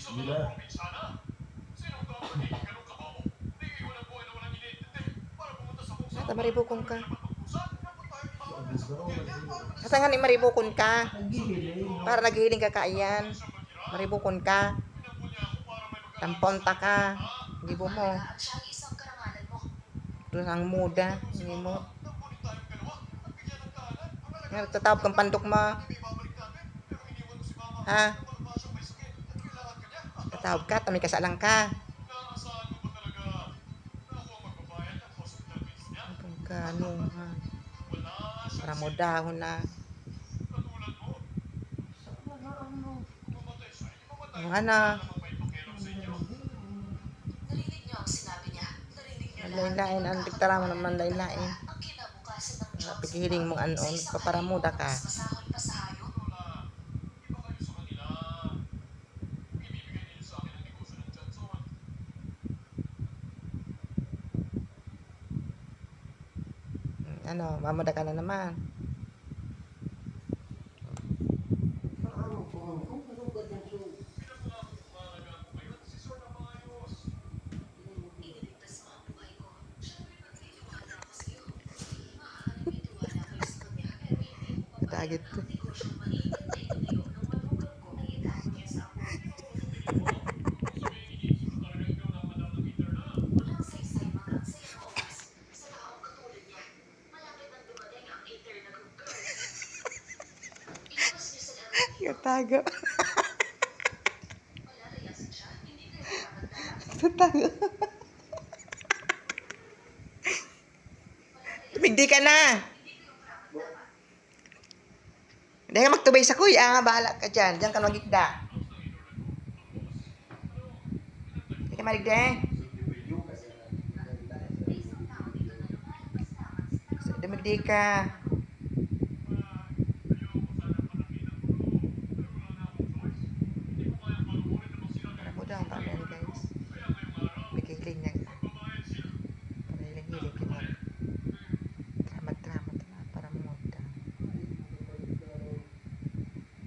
Gila. Ata maribukon ka. Abisao. Asa nga ni maribukon ka? Naghihiling. Para naghihiling ka kaayan. Maribukon ka. Tamponta ka. Gibo mo. Doon ang muda. Hindi mo. Nga, tatawag kang pandok mo. Ha? Tatawag ka, tami ka sa alang ka. Ano, ha? Para mo dahon na. Ano? Narinig niyo ang sinabi niya. Narinig niyo Lain-lain, ang diktara mo naman lain-lain. ang kinabukasan ng job sa Pigiling mong anon, paparamuda ka. mas masahol pa sa hayop. Ano, mamuda ka na naman. Iniligtas mo ang buhay ko. Siyempre, magtitiwala ako sa iyo. Maaaring may tiwala kayo sa kanya, pero hindi mo papayagan Target ko. ang negosyong mainit na itinayo ng manugang ko na itakot niya sa ako. Walang saysay mga aksaya na oras sa taong katulad niya. Malapit nang dumating ang intern na group girl. Ilabas niyo sa LRT. Katago. Malalayasin siya, hindi kayo makakagtala. Katago. Tumigdi ka na. Hindi ka magtubay sa kuya. Bahala ka dyan. Diyan ka magigda. Hindi ka maligda. Dumigdi ka. Para mo daw ang pamilya guys. Bigiling niya. Para hiling-hiling ka na. Tramat-tramat na. Para mo daw.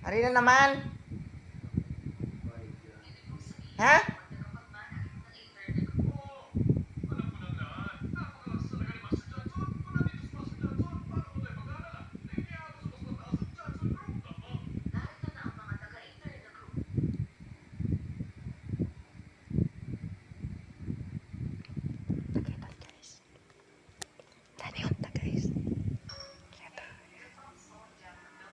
Ari na naman. Ha?